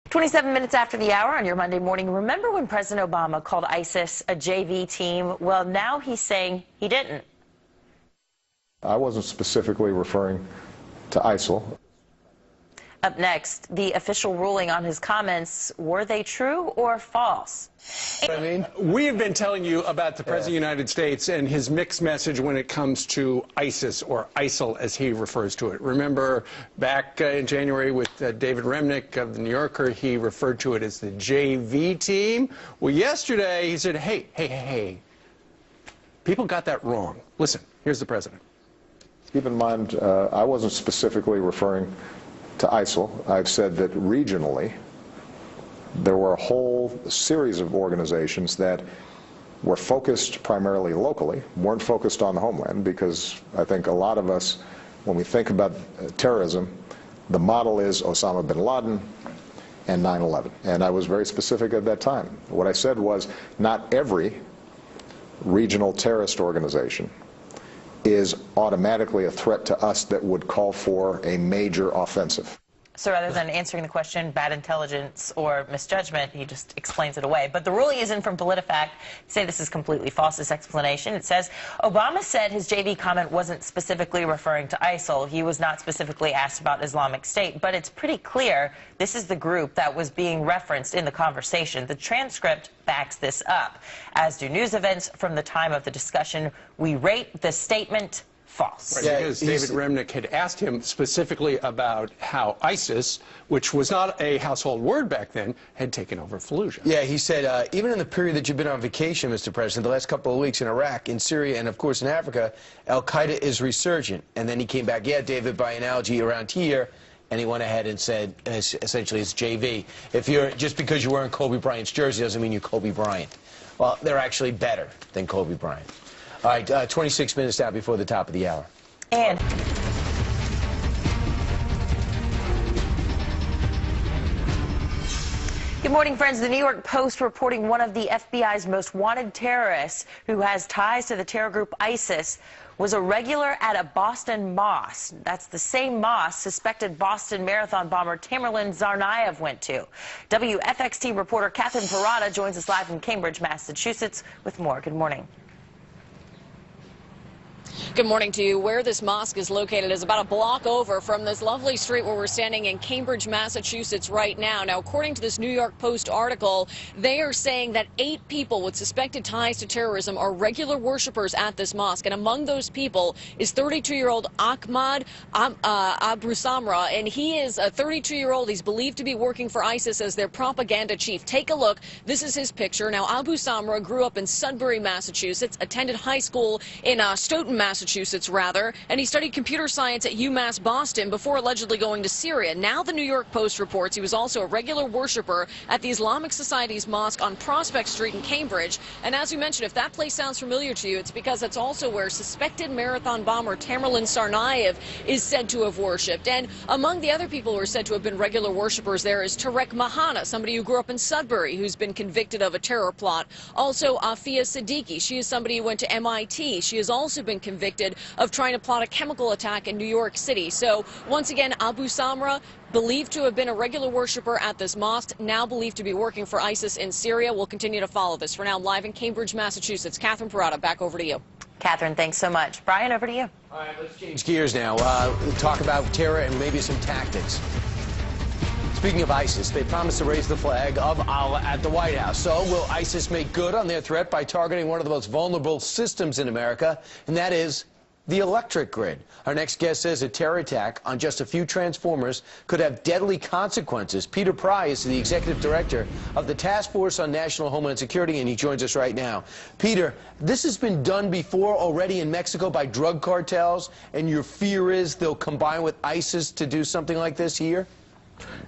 27 minutes after the hour on your Monday morning. Remember when President Obama called ISIS a JV team? Well, now he's saying he didn't. I wasn't specifically referring to ISIL. Up next, the official ruling on his comments. Were they true or false? We have been telling you about the President of the United States and his mixed message when it comes to ISIS, or ISIL as he refers to it. Remember back in January with David Remnick of the New Yorker, he referred to it as the JV team. Well, yesterday he said, hey, people got that wrong. Listen, here's the President. Keep in mind, I wasn't specifically referring to ISIL. I've said that regionally, there were a whole series of organizations that were focused primarily locally, weren't focused on the homeland, because I think a lot of us, when we think about terrorism, the model is Osama bin Laden and 9/11. And I was very specific at that time. What I said was, not every regional terrorist organization is automatically a threat to us that would call for a major offensive. So rather than answering the question, bad intelligence or misjudgment, he just explains it away. But the ruling is in from PolitiFact. Say this is completely false, this explanation. It says, Obama said his JV comment wasn't specifically referring to ISIL. He was not specifically asked about Islamic State. But it's pretty clear this is the group that was being referenced in the conversation. The transcript backs this up. As do news events from the time of the discussion. We rate the statement false. Right, because David Remnick had asked him specifically about how ISIS, which was not a household word back then, had taken over Fallujah. Yeah, he said, even in the period that you've been on vacation, Mr. President, the last couple of weeks in Iraq, in Syria, and of course in Africa, Al-Qaeda is resurgent. And then he came back, yeah, David, by analogy around here, and he went ahead and said, essentially, it's JV. Just because you're wearing Kobe Bryant's jersey doesn't mean you're Kobe Bryant. Well, they're actually better than Kobe Bryant. All right, 26 minutes now before the top of the hour. And good morning, friends. The New York Post reporting one of the FBI's most wanted terrorists who has ties to the terror group ISIS was a regular at a Boston mosque. That's the same mosque suspected Boston Marathon bomber Tamerlan Tsarnaev went to. WFXT reporter Catherine Parada joins us live from Cambridge, Massachusetts with more. Good morning. Good morning to you. Where this mosque is located is about a block over from this lovely street where we're standing in Cambridge, Massachusetts right now. Now, according to this New York Post article, they are saying that 8 people with suspected ties to terrorism are regular worshipers at this mosque. And among those people is 32-year-old Ahmad Abu Samra. And he is a 32-year-old. He's believed to be working for ISIS as their propaganda chief. Take a look. This is his picture. Now, Abu Samra grew up in Sudbury, Massachusetts, attended high school in Stoughton, Massachusetts, and he studied computer science at UMass Boston before allegedly going to Syria. Now the New York Post reports he was also a regular worshiper at the Islamic Society's mosque on Prospect Street in Cambridge. And as we mentioned, if that place sounds familiar to you, it's because it's also where suspected marathon bomber Tamerlan Tsarnaev is said to have worshipped. And among the other people who are said to have been regular worshipers there is Tarek Mahana, somebody who grew up in Sudbury, who's been convicted of a terror plot. Also, Afia Siddiqui, she is somebody who went to MIT. She has also been convicted of trying to plot a chemical attack in New York City. So once again, Abu Samra, believed to have been a regular worshiper at this mosque, now believed to be working for ISIS in Syria. We'll continue to follow this. For now, live in Cambridge, Massachusetts, Catherine Parada, back over to you. Catherine, thanks so much. Brian, over to you. All right, let's change gears now. Talk about terror and maybe some tactics. Speaking of ISIS, they promised to raise the flag of Allah at the White House. So will ISIS make good on their threat by targeting one of the most vulnerable systems in America, and that is the electric grid? Our next guest says a terror attack on just a few transformers could have deadly consequences. Peter Pry is the executive director of the Task Force on National Homeland Security, and he joins us right now. Peter, this has been done before already in Mexico by drug cartels, and your fear is they'll combine with ISIS to do something like this here?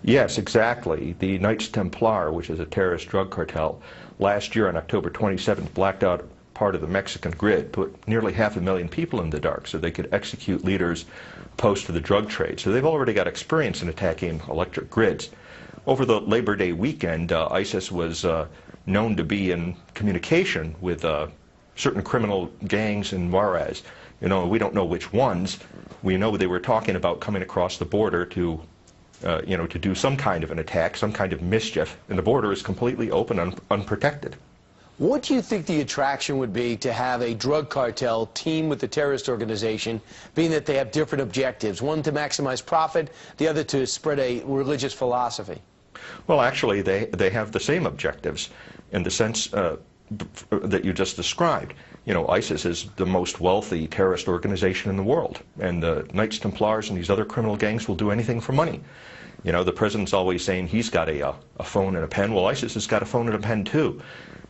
Yes, exactly. The Knights Templar, which is a terrorist drug cartel, last year on October 27th blacked out part of the Mexican grid, put nearly 500,000 people in the dark so they could execute leaders opposed to the drug trade. So they've already got experience in attacking electric grids. Over the Labor Day weekend, ISIS was known to be in communication with certain criminal gangs in Juarez. You know, we don't know which ones. We know they were talking about coming across the border to to do some kind of an attack, some kind of mischief, and the border is completely open and unprotected. What do you think the attraction would be to have a drug cartel team with the terrorist organization, being that they have different objectives, one to maximize profit, the other to spread a religious philosophy? Well, actually, they have the same objectives in the sense that you just described. ISIS is the most wealthy terrorist organization in the world, and the Knights Templars and these other criminal gangs will do anything for money. The president's always saying he's got a phone and a pen. Well, ISIS has got a phone and a pen, too.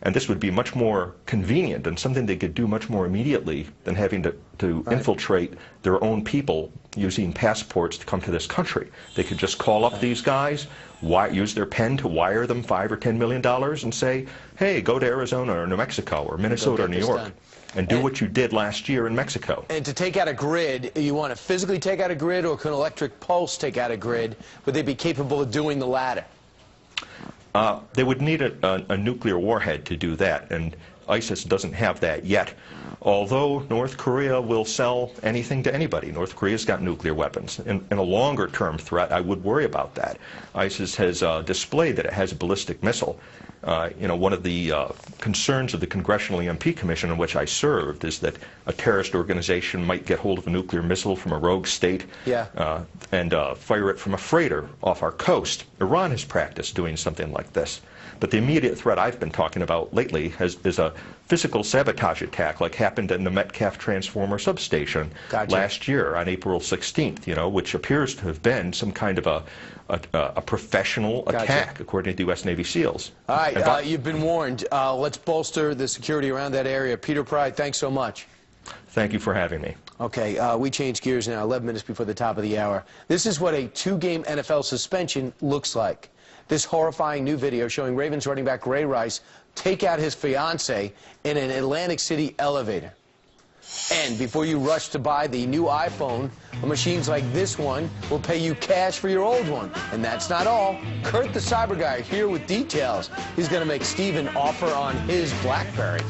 And this would be much more convenient and something they could do much more immediately than having to infiltrate their own people using passports to come to this country. They could just call up these guys, use their pen to wire them $5 or $10 million and say, hey, go to Arizona or New Mexico or Minnesota or New York and do what you did last year in Mexico. And to take out a grid, you want to physically take out a grid, or can electric pulse take out a grid? Would they be capable of doing the latter? They would need a nuclear warhead to do that, and ISIS doesn't have that yet. Although North Korea will sell anything to anybody. North Korea's got nuclear weapons. In a longer-term threat, I would worry about that. ISIS has displayed that it has a ballistic missile. One of the concerns of the Congressional EMP Commission in which I served is that a terrorist organization might get hold of a nuclear missile from a rogue state and fire it from a freighter off our coast. Iran has practiced doing something like this. But the immediate threat I've been talking about lately is a physical sabotage attack like happened in the Metcalf Transformer substation last year on April 16th, which appears to have been some kind of a professional attack, according to the U.S. Navy SEALs. All right, you've been warned. Let's bolster the security around that area. Peter Pride, thanks so much. Thank you for having me. Okay, we change gears now, 11 minutes before the top of the hour. This is what a 2-game NFL suspension looks like. This horrifying new video showing Ravens running back Ray Rice take out his fiancée in an Atlantic City elevator. And before you rush to buy the new iPhone, machines like this one will pay you cash for your old one. And that's not all. Kurt the Cyber Guy here with details. He's going to make Steve an offer on his BlackBerry.